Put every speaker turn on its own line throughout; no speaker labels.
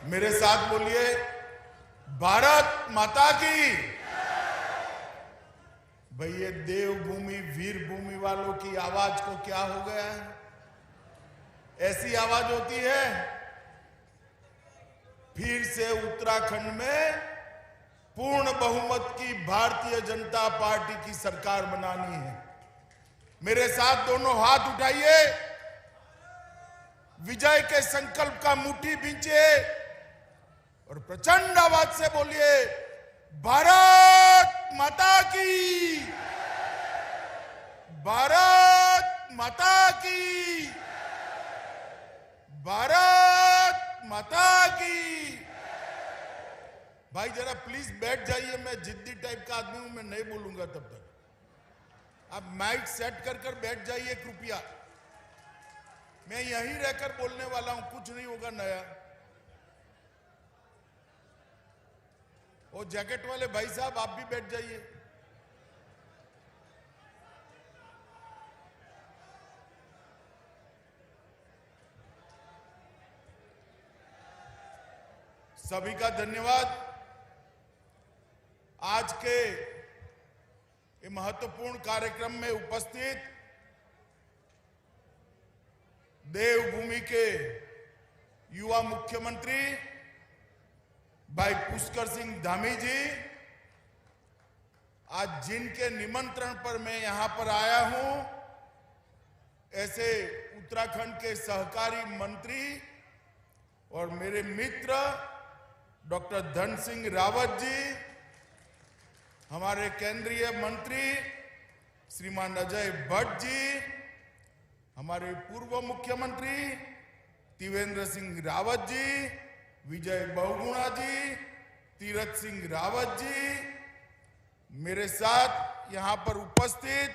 मेरे साथ बोलिए, भारत माता की। भाई ये देवभूमि वीर भूमि वालों की आवाज को क्या हो गया है? ऐसी आवाज होती है। फिर से उत्तराखंड में पूर्ण बहुमत की भारतीय जनता पार्टी की सरकार बनानी है। मेरे साथ दोनों हाथ उठाइए, विजय के संकल्प का मुट्ठी भींचिए और प्रचंड आवाज से बोलिए, भारत माता की, भारत माता की, भारत माता की। भाई जरा प्लीज बैठ जाइए, मैं जिद्दी टाइप का आदमी हूं, मैं नहीं बोलूंगा तब तक। आप माइक सेट कर कर बैठ जाइए कृपया। मैं यहीं रहकर बोलने वाला हूं, कुछ नहीं होगा नया। वो जैकेट वाले भाई साहब आप भी बैठ जाइए। सभी का धन्यवाद। आज के ये महत्वपूर्ण कार्यक्रम में उपस्थित देवभूमि के युवा मुख्यमंत्री भाई पुष्कर सिंह धामी जी, आज जिनके निमंत्रण पर मैं यहां पर आया हूं, ऐसे उत्तराखंड के सहकारी मंत्री और मेरे मित्र डॉक्टर धन सिंह रावत जी, हमारे केंद्रीय मंत्री श्रीमान अजय भट्ट जी, हमारे पूर्व मुख्यमंत्री त्रिवेंद्र सिंह रावत जी, विजय बहुगुणा जी, तीरथ सिंह रावत जी, मेरे साथ यहां पर उपस्थित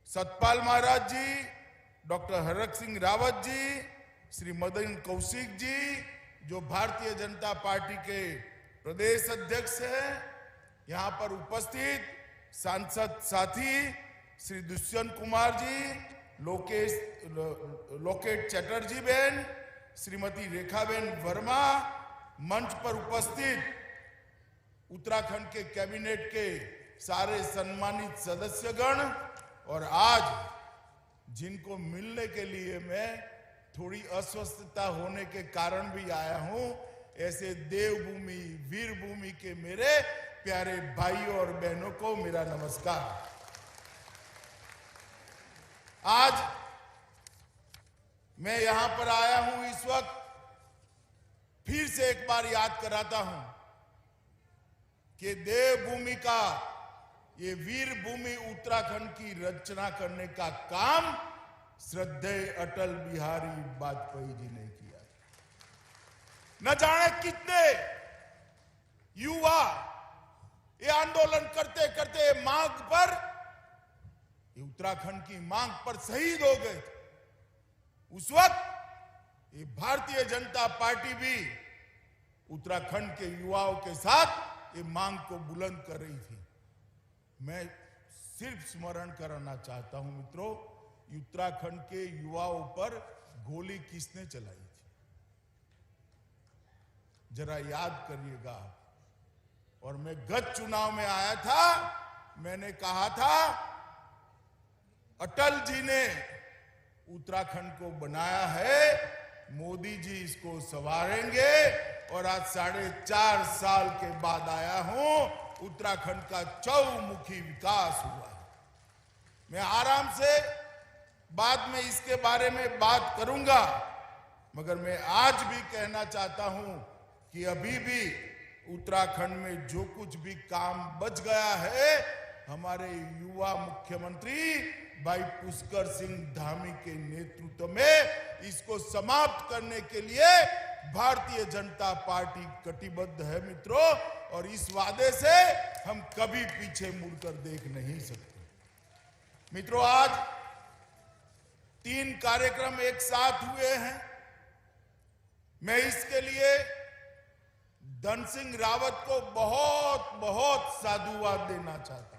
सतपाल महाराज जी, डॉक्टर हरक सिंह रावत जी, श्री मदन कौशिक जी, जो भारतीय जनता पार्टी के प्रदेश अध्यक्ष हैं, यहां पर उपस्थित सांसद साथी श्री दुष्यंत कुमार जी, लोकेट चटर्जी बहन, श्रीमती रेखाबेन वर्मा, मंच पर उपस्थित उत्तराखंड के कैबिनेट के सारे सम्मानित सदस्यगण, और आज जिनको मिलने के लिए मैं थोड़ी अस्वस्थता होने के कारण भी आया हूं, ऐसे देवभूमि वीर भूमि के मेरे प्यारे भाइयों और बहनों को मेरा नमस्कार। आज मैं यहां पर आया हूं, इस वक्त फिर से एक बार याद कराता हूं कि देवभूमि का, ये वीर भूमि उत्तराखंड की रचना करने का काम श्रद्धेय अटल बिहारी वाजपेयी जी ने किया। न जाने कितने युवा ये आंदोलन करते करते मांग पर, ये उत्तराखंड की मांग पर शहीद हो गए थे। उस वक्त ये भारतीय जनता पार्टी भी उत्तराखंड के युवाओं के साथ ये मांग को बुलंद कर रही थी। मैं सिर्फ स्मरण कराना चाहता हूं मित्रों, उत्तराखंड के युवाओं पर गोली किसने चलाई थी? जरा याद करिएगा। और मैं गत चुनाव में आया था, मैंने कहा था अटल जी ने उत्तराखंड को बनाया है, मोदी जी इसको संवारेंगे, और आज 4.5 साल के बाद आया हूं, उत्तराखंड का चौमुखी विकास हुआ है। मैं आराम से बाद में इसके बारे में बात करूंगा, मगर मैं आज भी कहना चाहता हूं कि अभी भी उत्तराखंड में जो कुछ भी काम बच गया है, हमारे युवा मुख्यमंत्री भाई पुष्कर सिंह धामी के नेतृत्व में इसको समाप्त करने के लिए भारतीय जनता पार्टी कटिबद्ध है मित्रों, और इस वादे से हम कभी पीछे मुड़कर देख नहीं सकते। मित्रों, आज 3 कार्यक्रम एक साथ हुए हैं। मैं इसके लिए धन सिंह रावत को बहुत बहुत साधुवाद देना चाहता हूं।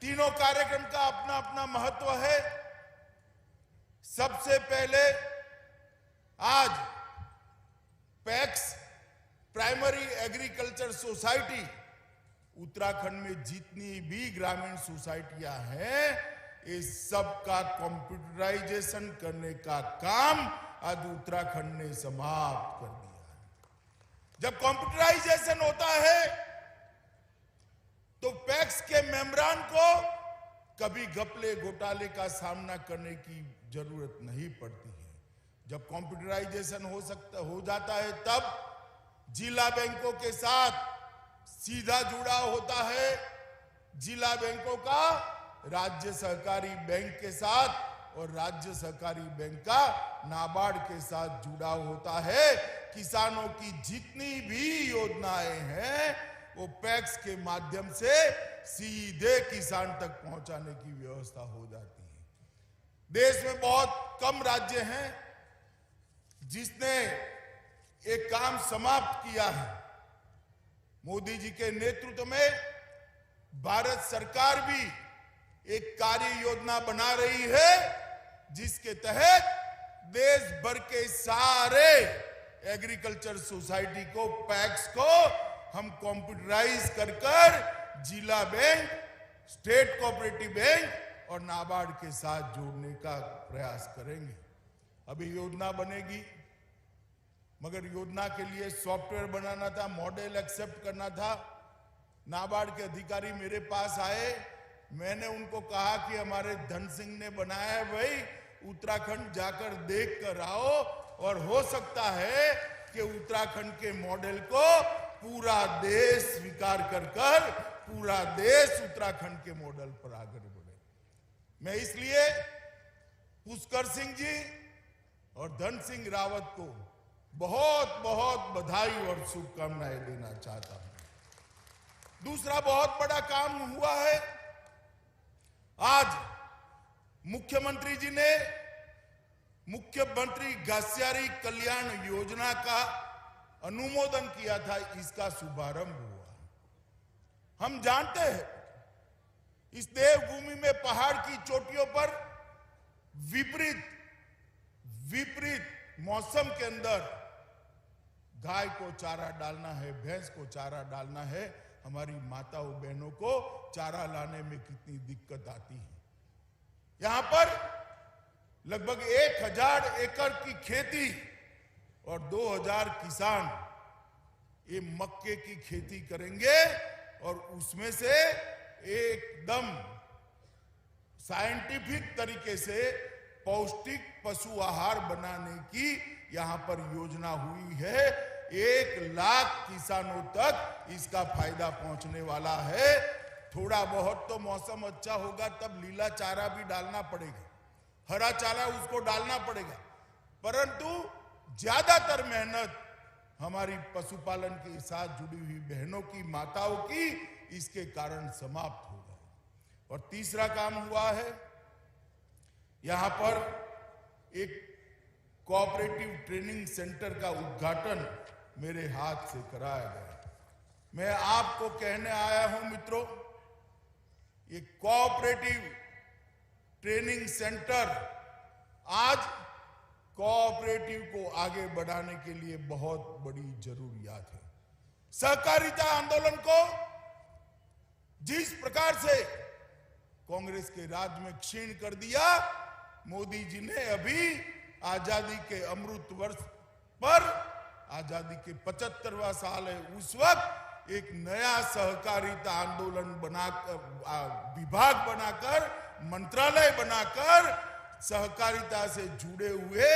तीनों कार्यक्रम का अपना अपना महत्व है। सबसे पहले आज PACS primary agriculture society Uttarakhand में जितनी भी ग्रामीण सोसाइटियां हैं, इस सब का कंप्यूटराइजेशन करने का काम आज उत्तराखंड ने समाप्त कर दिया है। जब कंप्यूटराइजेशन होता है तो पैक्स के मेंबरान को कभी घपले घोटाले का सामना करने की जरूरत नहीं पड़ती है। जब कंप्यूटराइजेशन हो जाता है तब जिला बैंकों के साथ सीधा जुड़ाव होता है। जिला बैंकों का राज्य सहकारी बैंक के साथ और राज्य सहकारी बैंक का नाबार्ड के साथ जुड़ाव होता है। किसानों की जितनी भी योजनाएं हैं वो पैक्स के माध्यम से सीधे किसान तक पहुंचाने की व्यवस्था हो जाती है। देश में बहुत कम राज्य हैं जिसने एक काम समाप्त किया है। मोदी जी के नेतृत्व में भारत सरकार भी एक कार्य योजना बना रही है जिसके तहत देश भर के सारे एग्रीकल्चर सोसाइटी को, पैक्स को हम कंप्यूटराइज कर जिला बैंक, स्टेट कोऑपरेटिव बैंक और नाबार्ड के साथ जोड़ने का प्रयास करेंगे। अभी योजना बनेगी, मगर योजना के लिए सॉफ्टवेयर बनाना था, मॉडल एक्सेप्ट करना था। नाबार्ड के अधिकारी मेरे पास आए, मैंने उनको कहा कि हमारे धन सिंह ने बनाया है, भाई उत्तराखंड जाकर देख कर आओ और हो सकता है कि उत्तराखंड के मॉडल को पूरा देश स्वीकार कर पूरा देश उत्तराखंड के मॉडल पर आगे बढ़े। मैं इसलिए पुष्कर सिंह जी और धन सिंह रावत को बहुत बहुत बधाई और शुभकामनाएं देना चाहता हूं। दूसरा बहुत बड़ा काम हुआ है। आज मुख्यमंत्री जी ने मुख्यमंत्री घासियारी कल्याण योजना का अनुमोदन किया था, इसका शुभारंभ हुआ। हम जानते हैं इस देवभूमि में पहाड़ की चोटियों पर विपरीत मौसम के अंदर गाय को चारा डालना है, भैंस को चारा डालना है, हमारी माताओं बहनों को चारा लाने में कितनी दिक्कत आती है। यहां पर लगभग 1000 एकड़ की खेती और 2000 किसान ये मक्के की खेती करेंगे और उसमें से एकदम साइंटिफिक तरीके से पौष्टिक पशु आहार बनाने की यहां पर योजना हुई है। 1 लाख किसानों तक इसका फायदा पहुंचने वाला है। थोड़ा बहुत तो मौसम अच्छा होगा तब लीला चारा भी डालना पड़ेगा, हरा चारा उसको डालना पड़ेगा, परंतु ज्यादातर मेहनत हमारी पशुपालन के साथ जुड़ी हुई बहनों की, माताओं की इसके कारण समाप्त होगा। और तीसरा काम हुआ है, यहां पर एक कोऑपरेटिव ट्रेनिंग सेंटर का उद्घाटन मेरे हाथ से कराया गया। मैं आपको कहने आया हूं मित्रों, ये कोऑपरेटिव ट्रेनिंग सेंटर आज कोऑपरेटिव को आगे बढ़ाने के लिए बहुत बड़ी जरूरियात है। सहकारिता आंदोलन को जिस प्रकार से कांग्रेस के राज में क्षीण कर दिया, मोदी जी ने अभी आजादी के अमृत वर्ष पर, आजादी के 75वां साल है, उस वक्त एक नया सहकारिता आंदोलन बनाकर, विभाग बनाकर, मंत्रालय बनाकर सहकारिता से जुड़े हुए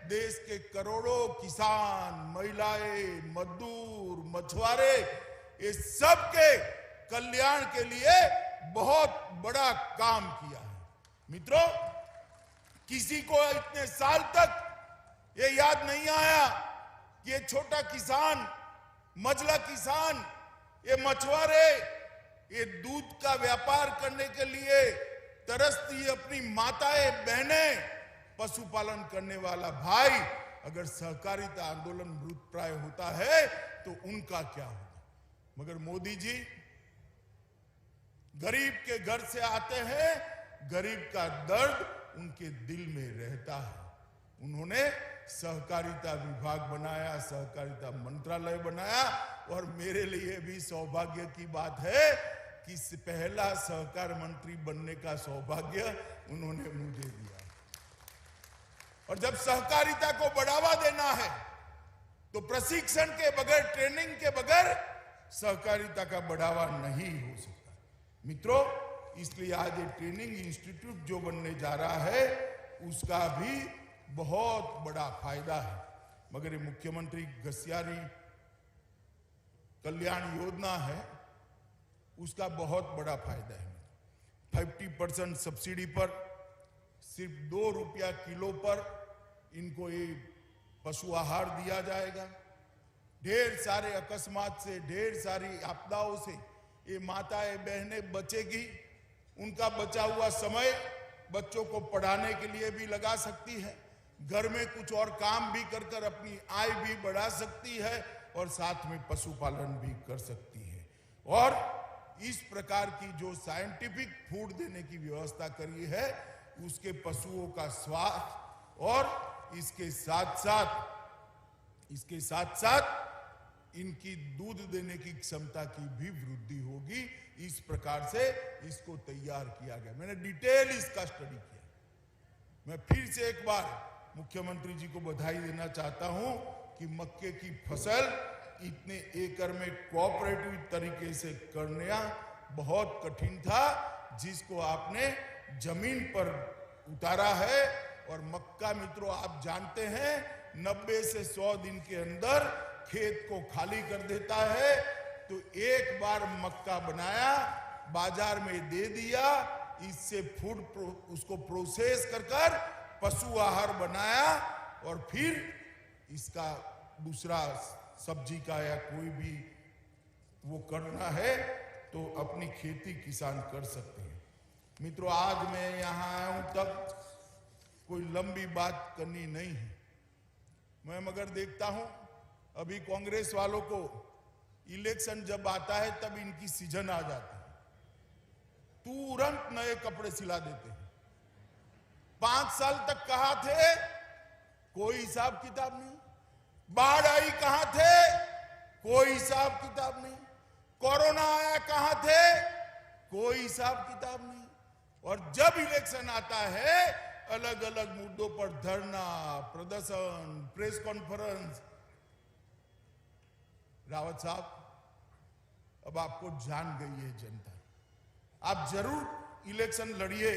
देश के करोड़ों किसान, महिलाएं, मजदूर, मछुआरे, ये सब के कल्याण के लिए बहुत बड़ा काम किया है। मित्रों, किसी को इतने साल तक ये याद नहीं आया कि ये छोटा किसान, मझला किसान, ये मछुआरे, ये दूध का व्यापार करने के लिए तरसती अपनी माताएं, बहनें, पशुपालन करने वाला भाई अगर सहकारिता आंदोलन मृतप्राय होता है तो उनका क्या होगा। मगर मोदी जी गरीब के घर से आते हैं, गरीब का दर्द उनके दिल में रहता है। उन्होंने सहकारिता विभाग बनाया, सहकारिता मंत्रालय बनाया। और मेरे लिए भी सौभाग्य की बात है कि पहला सहकार मंत्री बनने का सौभाग्य उन्होंने मुझे दिया। और जब सहकारिता को बढ़ावा देना है तो प्रशिक्षण के बगैर, ट्रेनिंग के बगैर सहकारिता का बढ़ावा नहीं हो सकता। मित्रों, इसलिए आज ये ट्रेनिंग इंस्टीट्यूट जो बनने जा रहा है उसका भी बहुत बड़ा फायदा है। मगर ये मुख्यमंत्री घसियारी कल्याण योजना है, उसका बहुत बड़ा फायदा है। 50% सब्सिडी पर, सिर्फ 2 रुपया किलो पर इनको ये पशु आहार दिया जाएगा। ढेर सारे अकस्मात से, ढेर सारी आपदाओं से ये माताएं बहनें बचेगी। उनका बचा हुआ समय बच्चों को पढ़ाने के लिए भी लगा सकती है, घर में कुछ और काम भी कर कर अपनी आय भी बढ़ा सकती है और साथ में पशुपालन भी कर सकती है। और इस प्रकार की जो साइंटिफिक फूड देने की व्यवस्था करी है उसके पशुओं का स्वास्थ्य और इसके साथ साथ इनकी दूध देने की क्षमता की भी वृद्धि होगी। इस प्रकार से इसको तैयार किया गया। मैंने डिटेल इसका स्टडी किया। मैं फिर से एक बार मुख्यमंत्री जी को बधाई देना चाहता हूं कि मक्के की फसल इतने एकड़ में कोऑपरेटिव तरीके से करना बहुत कठिन था, जिसको आपने जमीन पर उतारा है। और मक्का, मित्रों, आप जानते हैं 90 से 100 दिन के अंदर खेत को खाली कर देता है। तो एक बार मक्का बनाया, बाजार में दे दिया, इससे फूड उसको प्रोसेस कर पशु आहार बनाया और फिर इसका दूसरा सब्जी का या कोई भी वो करना है तो अपनी खेती किसान कर सकते हैं। मित्रों, आज मैं यहाँ आया हूं तब कोई लंबी बात करनी नहीं है। मैं मगर देखता हूं अभी कांग्रेस वालों को इलेक्शन जब आता है तब इनकी सीजन आ जाती है, तुरंत नए कपड़े सिला देते हैं। 5 साल तक कहां थे, कोई हिसाब किताब नहीं। बाढ़ आई कहां थे, कोई हिसाब किताब नहीं। कोरोना आया कहां थे, कोई हिसाब किताब नहीं। और जब इलेक्शन आता है अलग अलग मुद्दों पर धरना, प्रदर्शन, प्रेस कॉन्फ्रेंस। रावत साहब, अब आपको जान गई है जनता। आप जरूर इलेक्शन लड़िए,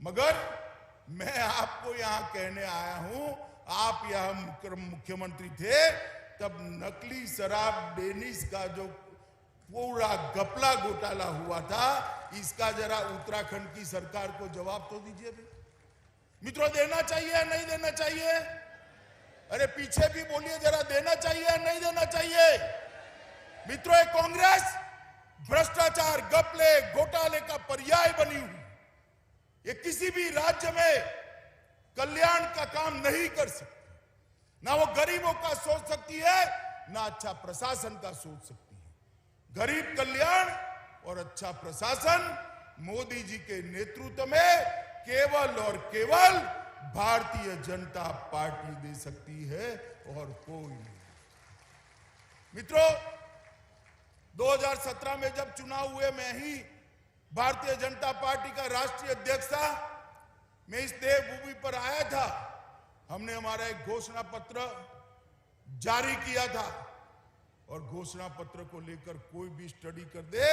मगर मैं आपको यहां कहने आया हूं, आप यहां मुख्यमंत्री थे तब नकली शराब डेनिश का जो पूरा घपला घोटाला हुआ था, इसका जरा उत्तराखंड की सरकार को जवाब तो दीजिए भी। मित्रों, देना चाहिए नहीं देना चाहिए? अरे पीछे भी बोलिए जरा, देना चाहिए नहीं देना चाहिए? मित्रों, कांग्रेस भ्रष्टाचार, घपले, घोटाले का पर्याय बनी हुई। ये किसी भी राज्य में कल्याण का काम नहीं कर सकती। ना वो गरीबों का सोच सकती है, ना अच्छा प्रशासन का सोच सकती है। गरीब कल्याण और अच्छा प्रशासन मोदी जी के नेतृत्व में केवल और केवल भारतीय जनता पार्टी दे सकती है और कोई नहीं। मित्रों, 2017 में जब चुनाव हुए, मैं ही भारतीय जनता पार्टी का राष्ट्रीय अध्यक्ष था। मैं इस देवभूमि पर आया था। हमने हमारा एक घोषणा पत्र जारी किया था और घोषणा पत्र को लेकर कोई भी स्टडी कर दे,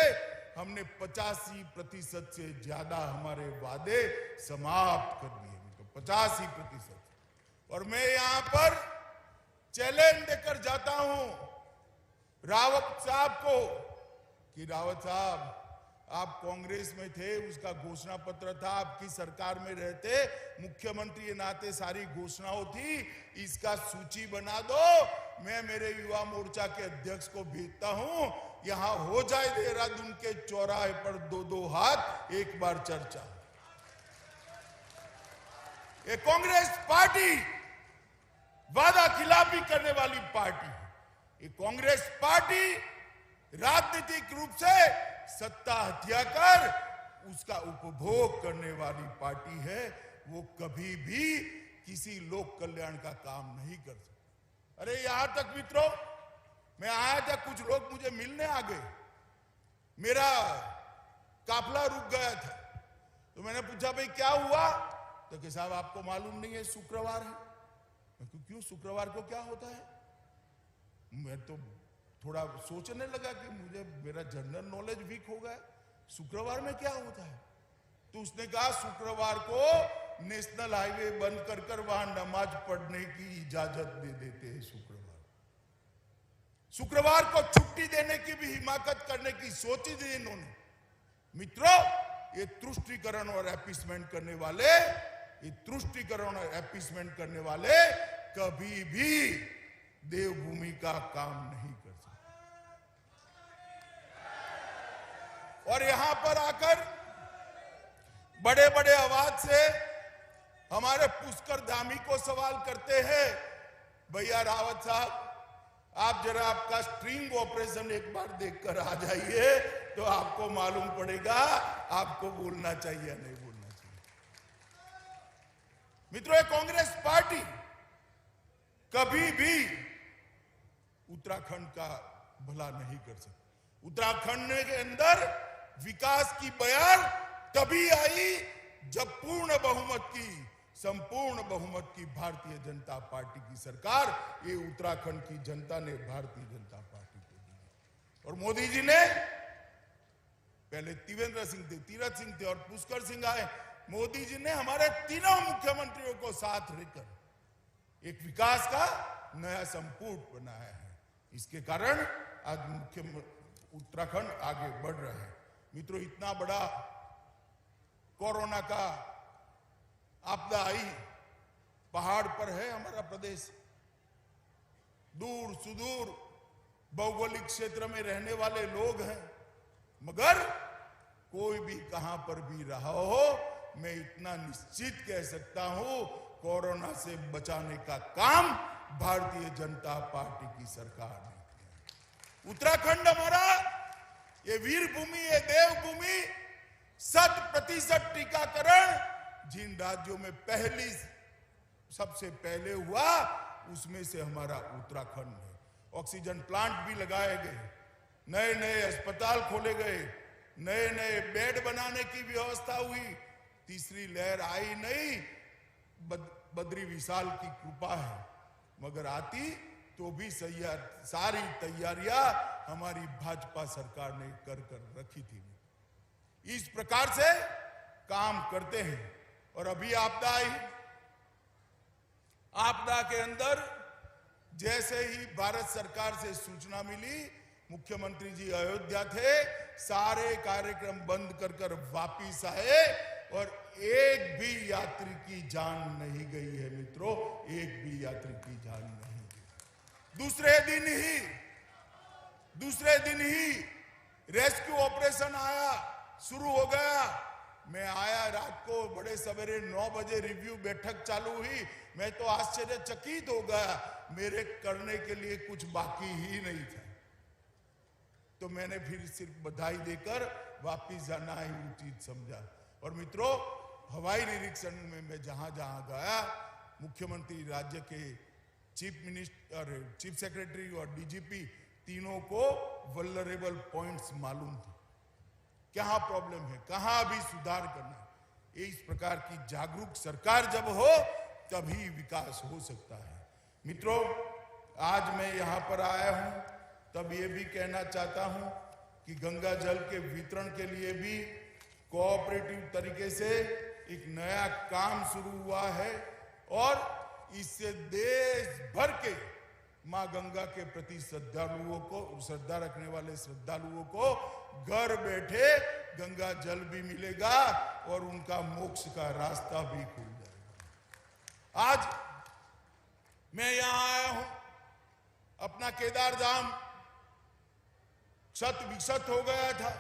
हमने 85% से ज्यादा हमारे वादे समाप्त कर दिए। तो 85%। और मैं यहां पर चैलेंज देकर जाता हूं रावत साहब को कि रावत साहब, आप कांग्रेस में थे, उसका घोषणा पत्र था, आपकी सरकार में रहते मुख्यमंत्री के नाते सारी घोषणाओं थी, इसका सूची बना दो। मैं मेरे युवा मोर्चा के अध्यक्ष को भेजता हूं, यहां हो जाए देहरादून के चौराहे पर 2-2 हाथ एक बार चर्चा। ये कांग्रेस पार्टी वादा खिलाफी करने वाली पार्टी है। ये कांग्रेस पार्टी राजनीतिक रूप से सत्ता हथिया कर उसका उपभोग करने वाली पार्टी है। वो कभी भी किसी लोक कल्याण का काम नहीं कर सकते। अरे यहां तक मित्रों, मैं आया था, कुछ लोग मुझे मिलने आ गए, मेरा काफला रुक गया था, तो मैंने पूछा भाई क्या हुआ, तो कि साहब आपको मालूम नहीं है शुक्रवार है। मैं क्यों, शुक्रवार को क्या होता है? मैं तो थोड़ा सोचने लगा कि मुझे मेरा जनरल नॉलेज वीक हो गया, शुक्रवार में क्या होता है? तो उसने कहा शुक्रवार को नेशनल हाईवे बंद कर कर वहां नमाज पढ़ने की इजाजत दे देते हैं। शुक्रवार को छुट्टी देने की भी हिमाकत करने की सोची थी इन्होंने। मित्रों, ये तुष्टीकरण और एपीसमेंट करने वाले, ये तुष्टीकरण और एपीसमेंट करने वाले कभी भी देवभूमि का काम नहीं कर सकते। और यहां पर आकर बड़े बड़े आवाज से हमारे पुष्कर धामी को सवाल करते हैं, भैया रावत साहब आप जरा आपका स्ट्रिंग ऑपरेशन एक बार देखकर आ जाइए, तो आपको मालूम पड़ेगा आपको बोलना चाहिए या नहीं बोलना चाहिए। मित्रों, कांग्रेस पार्टी कभी भी उत्तराखंड का भला नहीं कर सकती। उत्तराखंड के अंदर विकास की बयार तभी आई जब संपूर्ण बहुमत की भारतीय जनता पार्टी की सरकार, ये उत्तराखंड की जनता ने भारतीय जनता पार्टी को दी। और मोदी जी ने, पहले त्रिवेंद्र सिंह थे, तीरथ सिंह थे और पुष्कर सिंह आए, मोदी जी ने हमारे तीनों मुख्यमंत्रियों को साथ लेकर एक विकास का नया संपुट बनाया है। इसके कारण आज उत्तराखंड आगे बढ़ रहा है। मित्रों, इतना बड़ा कोरोना का आपदा आई, पहाड़ पर है हमारा प्रदेश, दूर सुदूर भौगोलिक क्षेत्र में रहने वाले लोग हैं, मगर कोई भी कहां पर भी रहा हो, मैं इतना निश्चित कह सकता हूं, कोरोना से बचाने का काम भारतीय जनता पार्टी की सरकार ने किया। उत्तराखंड हमारा ये वीर भूमि, ये देवभूमि, 100% टीकाकरण जिन राज्यों में सबसे पहले हुआ, उसमें से हमारा उत्तराखंड है। ऑक्सीजन प्लांट भी लगाए गए, नए नए अस्पताल खोले गए, नए नए बेड बनाने की व्यवस्था हुई। तीसरी लहर आई नहीं, बद्री विशाल की कृपा है, मगर आती तो भी सारी तैयारियां हमारी भाजपा सरकार ने कर रखी थी। इस प्रकार से काम करते हैं। और अभी आपदा आई, आपदा के अंदर जैसे ही भारत सरकार से सूचना मिली, मुख्यमंत्री जी अयोध्या थे, सारे कार्यक्रम बंद कर वापिस आए और एक भी यात्री की जान नहीं गई है। मित्रों, एक भी यात्री की जान नहीं गई। दूसरे दिन ही रेस्क्यू ऑपरेशन आया, शुरू हो गया। मैं आया रात को बड़े सवेरे 9 बजे, रिव्यू बैठक चालू हुई, मैं तो आश्चर्यचकित हो गया, मेरे करने के लिए कुछ बाकी ही नहीं था। तो मैंने फिर सिर्फ बधाई देकर वापिस जाना ही उचित समझा। और मित्रों, हवाई निरीक्षण में मैं जहां जहां गया, मुख्यमंत्री, राज्य के चीफ सेक्रेटरी और डीजीपी तीनों को वल्नरेबल पॉइंट्स मालूम थे, कहां प्रॉब्लम है, कहां अभी सुधार करना है। इस प्रकार की जागरूक सरकार जब हो तभी विकास हो सकता है। मित्रों, आज मैं यहां पर आया हूं तब ये भी कहना चाहता हूं कि गंगा जल के वितरण के लिए भी कोऑपरेटिव तरीके से एक नया काम शुरू हुआ है और इससे देश भर के मां गंगा के प्रति श्रद्धा रखने वाले श्रद्धालुओं को घर बैठे गंगा जल भी मिलेगा और उनका मोक्ष का रास्ता भी खुल जाएगा। आज मैं यहां आया हूं, अपना केदार धाम क्षत विक्षत हो गया था।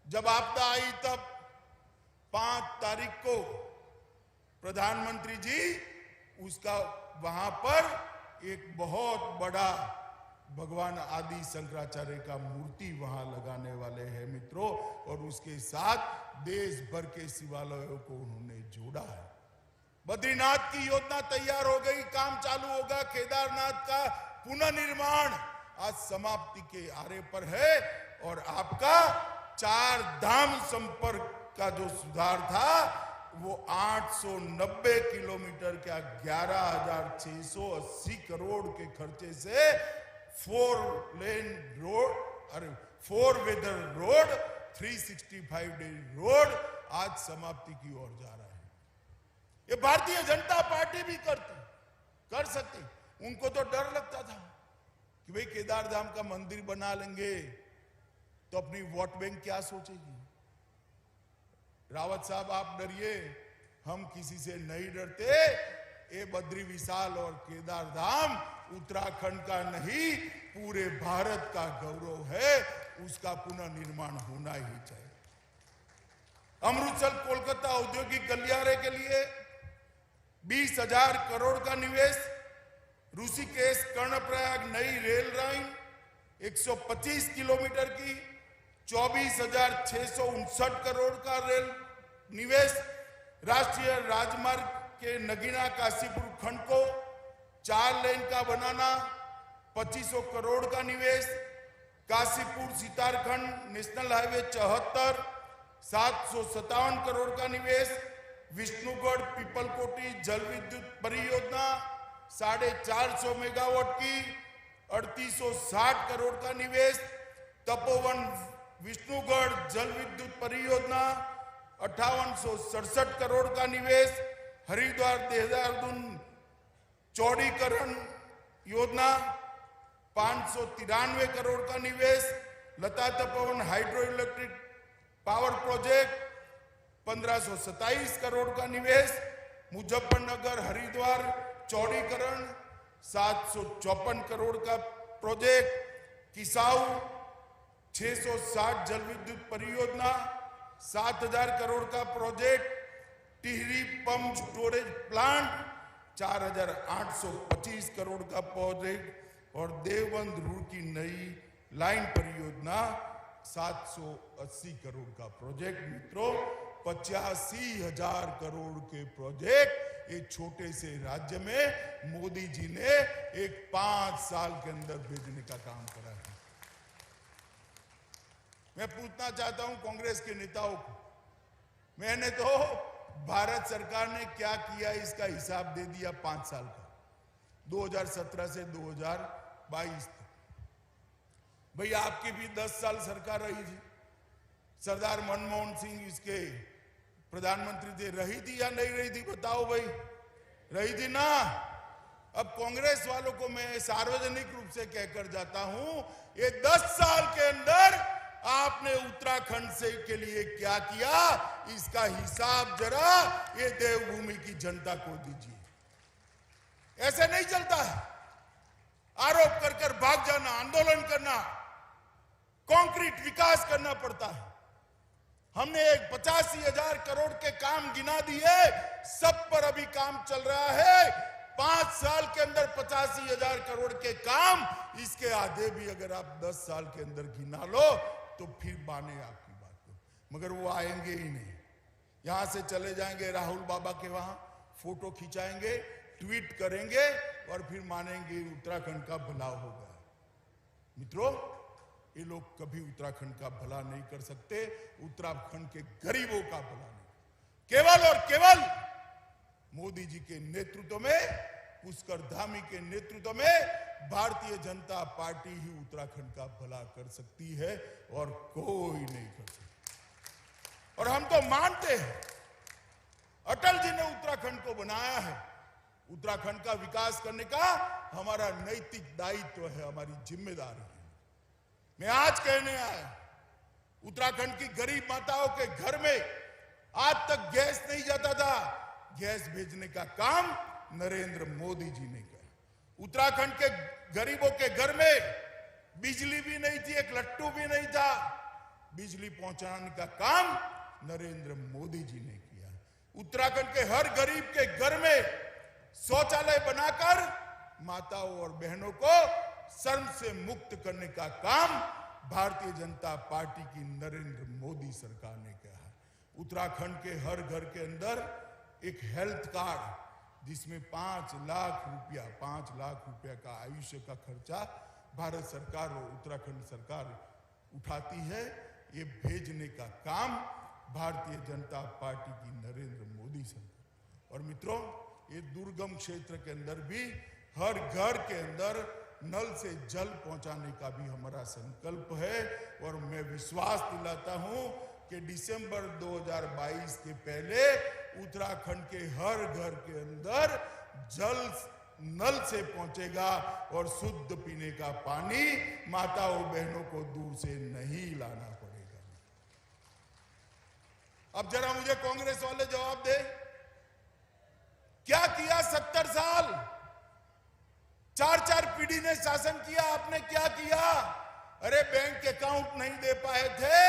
जब आपदा आई तब 5 तारीख को प्रधानमंत्री जी उसका वहां पर एक बहुत बड़ा भगवान आदि शंकराचार्य का मूर्ति वहां लगाने वाले हैं मित्रों, और उसके साथ देश भर के शिवालयों को उन्होंने जोड़ा है। बद्रीनाथ की योजना तैयार हो गई, काम चालू होगा। केदारनाथ का पुनर्निर्माण आज समाप्ति के आरे पर है। और आपका 4 धाम संपर्क का जो सुधार था वो 890 किलोमीटर क्या 11,680 करोड़ के खर्चे से 4 लेन रोड, अरे 4 वेदर रोड, 365 डे रोड आज समाप्ति की ओर जा रहा है। ये भारतीय जनता पार्टी भी कर सकती। उनको तो डर लगता था कि भाई केदार धाम का मंदिर बना लेंगे तो अपनी वोट बैंक क्या सोचेगी। रावत साहब आप डरिए, हम किसी से नहीं डरते। ये बद्री विशाल और केदार धाम उत्तराखंड का नहीं पूरे भारत का गौरव है, उसका पुनर्निर्माण होना ही चाहिए। अमृतसर कोलकाता औद्योगिक गलियारे के लिए 20,000 करोड़ का निवेश, ऋषिकेश कर्णप्रयाग नई रेल लाइन 125 किलोमीटर की 24,659 करोड़ का रेल निवेश, राष्ट्रीय राजमार्ग के नगीना काशीपुर खंड को 4 लेन का बनाना 2500 करोड़ का निवेश, काशीपुर सितारखंड नेशनल हाईवे 74 757 करोड़ का निवेश, विष्णुगढ़ पीपलकोटी जल विद्युत परियोजना 450 मेगावाट की 3860 करोड़ का निवेश, तपोवन विष्णुगढ़ जल विद्युत परियोजना 5867 करोड़ का निवेश, हरिद्वार देहरादून चौड़ीकरण योजना 593 करोड़ का निवेश, Lata Tapovan hydro electric power project 1527 crore का निवेश, मुजफ्फरनगर हरिद्वार चौड़ीकरण 754 करोड़ का प्रोजेक्ट, किसाऊ 660 जल विद्युत परियोजना 7,000 करोड़ का project, Tehri pump storage plant 4,825 crore का प्रोजेक्ट और देवबंद रुड़की नई लाइन परियोजना 780 करोड़ का प्रोजेक्ट। मित्रों 85,000 करोड़ के प्रोजेक्ट एक छोटे से राज्य में मोदी जी ने एक 5 साल के अंदर भेजने का काम करा है। मैं पूछना चाहता हूं कांग्रेस के नेताओं को, मैंने तो भारत सरकार ने क्या किया इसका हिसाब दे दिया 5 साल का, 2017 से 2022 तक। भाई आपकी भी 10 साल सरकार रही थी, सरदार मनमोहन सिंह इसके प्रधानमंत्री थे, रही थी या नहीं रही थी बताओ भाई, रही थी ना। अब कांग्रेस वालों को मैं सार्वजनिक रूप से कहकर जाता हूं, ये 10 साल के अंदर आपने उत्तराखंड से के लिए क्या किया इसका हिसाब जरा ये देवभूमि की जनता को दीजिए। ऐसे नहीं चलता है, आरोप कर कर भाग जाना, आंदोलन करना, कंक्रीट विकास करना पड़ता है। हमने 85,000 करोड़ के काम गिना दिए, सब पर अभी काम चल रहा है। 5 साल के अंदर 85,000 करोड़ के काम, इसके आधे भी अगर आप 10 साल के अंदर गिना लो तो फिर माने आपकी बात को, मगर वो आएंगे ही नहीं। यहां से चले जाएंगे राहुल बाबा के वहां, फोटो खिंचाएंगे, ट्वीट करेंगे और फिर मानेंगे उत्तराखंड का भला होगा। मित्रों ये लोग कभी उत्तराखंड का भला नहीं कर सकते, उत्तराखंड के गरीबों का भला नहीं, केवल और केवल मोदी जी के नेतृत्व में, पुष्कर धामी के नेतृत्व में भारतीय जनता पार्टी ही उत्तराखंड का भला कर सकती है और कोई नहीं कर सकता। और हम तो मानते हैं अटल जी ने उत्तराखंड को बनाया है, उत्तराखंड का विकास करने का हमारा नैतिक दायित्व है, हमारी जिम्मेदारी है। मैं आज कहने आया, उत्तराखंड की गरीब माताओं के घर में आज तक गैस नहीं जाता था, गैस भेजने का काम नरेंद्र मोदी जी ने किया। उत्तराखंड के गरीबों के घर में बिजली भी नहीं थी, एक लट्टू भी नहीं था, बिजली पहुंचाने का काम नरेंद्र मोदी जी ने किया। उत्तराखंड के हर गरीब के घर में शौचालय बनाकर माताओं और बहनों को शर्म से मुक्त करने का काम भारतीय जनता पार्टी की नरेंद्र मोदी सरकार ने किया है। उत्तराखंड के हर घर के अंदर एक हेल्थ कार्ड जिसमें 5 लाख रुपया का आयुष्य का खर्चा भारत सरकार और उत्तराखंड सरकार उठाती है, ये भेजने का काम भारतीय जनता पार्टी की नरेंद्र मोदी सरकार। और मित्रों, ये दुर्गम क्षेत्र के अंदर भी हर घर के अंदर नल से जल पहुंचाने का भी हमारा संकल्प है। और मैं विश्वास दिलाता हूं कि दिसंबर 2022 के पहले उत्तराखंड के हर घर के अंदर जल नल से पहुंचेगा और शुद्ध पीने का पानी माताओं बहनों को दूर से नहीं लाना पड़ेगा। अब जरा मुझे कांग्रेस वाले जवाब दे, क्या किया 70 साल? 4 पीढ़ी ने शासन किया, आपने क्या किया? अरे बैंक अकाउंट नहीं दे पाए थे,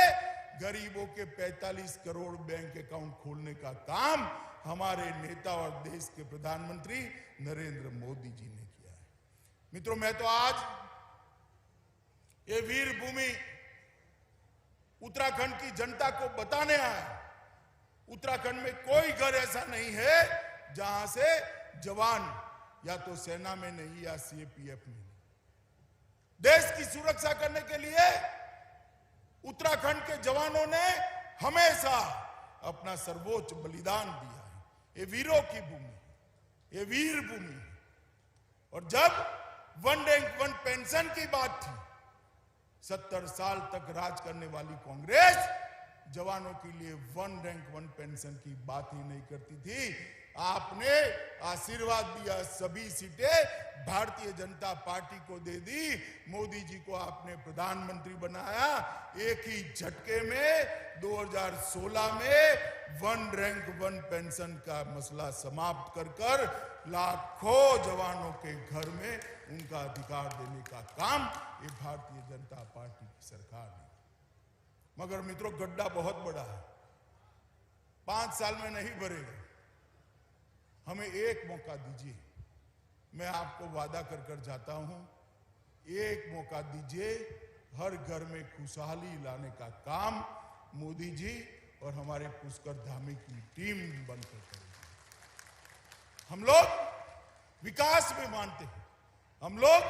गरीबों के 45 करोड़ बैंक अकाउंट खोलने का काम हमारे नेता और देश के प्रधानमंत्री नरेंद्र मोदी जी ने किया है। मित्रों, मैं तो आज ये वीर भूमि उत्तराखंड की जनता को बताने आया, उत्तराखंड में कोई घर ऐसा नहीं है जहां से जवान या तो सेना में नहीं या सीएपीएफ में नहीं। देश की सुरक्षा करने के लिए उत्तराखंड के जवानों ने हमेशा अपना सर्वोच्च बलिदान दिया है। ये वीरों की भूमि, ये वीर भूमि है। और जब वन रैंक वन पेंशन की बात थी, 70 साल तक राज करने वाली कांग्रेस जवानों के लिए वन रैंक वन पेंशन की बात ही नहीं करती थी। आपने आशीर्वाद दिया, सभी सीटें भारतीय जनता पार्टी को दे दी, मोदी जी को आपने प्रधानमंत्री बनाया। एक ही झटके में 2016 में वन रैंक वन पेंशन का मसला समाप्त कर लाखों जवानों के घर में उनका अधिकार देने का काम ये भारतीय जनता पार्टी की सरकार ने। मगर मित्रों, गड्ढा बहुत बड़ा है, 5 साल में नहीं भरेगा। हमें एक मौका दीजिए, मैं आपको वादा कर जाता हूं, एक मौका दीजिए, हर घर में खुशहाली लाने का काम मोदी जी और हमारे पुष्कर धामी की टीम बनकर करेगी। हम लोग विकास में मानते हैं, हम लोग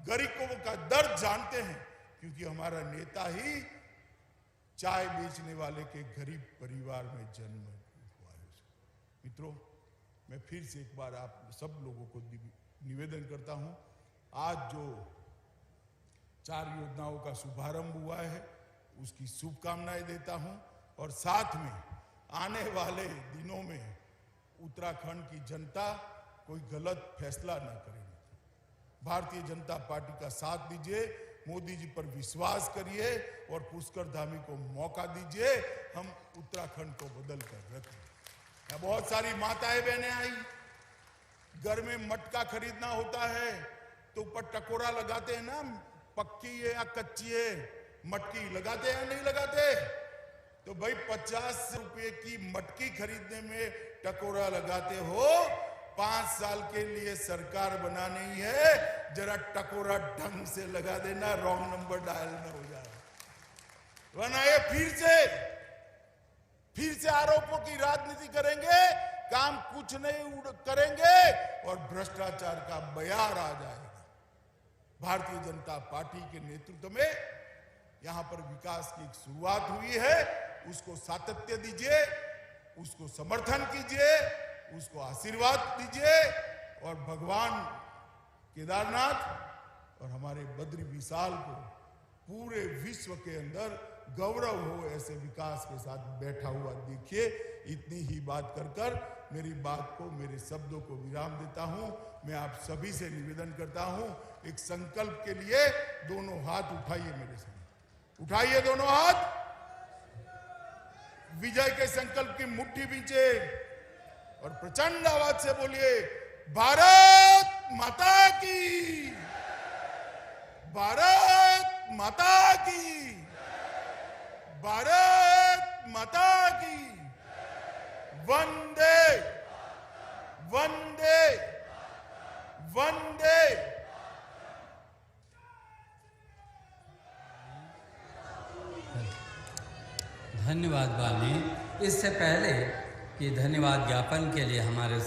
गरीबों का दर्द जानते हैं, क्योंकि हमारा नेता ही चाय बेचने वाले के गरीब परिवार में जन्म हुआ है। मित्रों, मैं फिर से एक बार आप सब लोगों को निवेदन करता हूं, आज जो 4 योजनाओं का शुभारंभ हुआ है उसकी शुभकामनाएं देता हूं। और साथ में आने वाले दिनों में उत्तराखंड की जनता कोई गलत फैसला न करेगी। भारतीय जनता पार्टी का साथ दीजिए, मोदी जी पर विश्वास करिए और पुष्कर धामी को मौका दीजिए, हम उत्तराखंड को बदल कर रखें। बहुत सारी माताएं बहनें आई, घर में मटका खरीदना होता है तो ऊपर टकोरा लगाते हैं ना, पक्की है या कच्ची है, मटकी लगाते हैं या नहीं लगाते? तो भाई 50 रुपए की मटकी खरीदने में टकोरा लगाते हो, 5 साल के लिए सरकार बनानी है, जरा टकोरा ढंग से लगा देना, रॉन्ग नंबर डायल न हो जाए, वरना ये फिर से आरोपों की राजनीति करेंगे, काम कुछ नहीं करेंगे और भ्रष्टाचार का बयार आ जाएगा। भारतीय जनता पार्टी के नेतृत्व में यहां पर विकास की एक शुरुआत हुई है, उसको सातत्य दीजिए, उसको समर्थन कीजिए, उसको आशीर्वाद दीजिए और भगवान केदारनाथ और हमारे बद्री विशाल को पूरे विश्व के अंदर गौरव हो ऐसे विकास के साथ बैठा हुआ देखिए। इतनी ही बात कर मेरी बात को, मेरे शब्दों को विराम देता हूं। मैं आप सभी से निवेदन करता हूं, एक संकल्प के लिए दोनों हाथ उठाइए, मेरे सामने उठाइए दोनों हाथ, विजय के संकल्प की मुट्ठी बीचे और प्रचंड आवाज से बोलिए, भारत माता की, भारत माता की, भारत माता की, वंदे वंदे वंदे।
धन्यवाद बाली। इससे पहले कि धन्यवाद ज्ञापन के लिए हमारे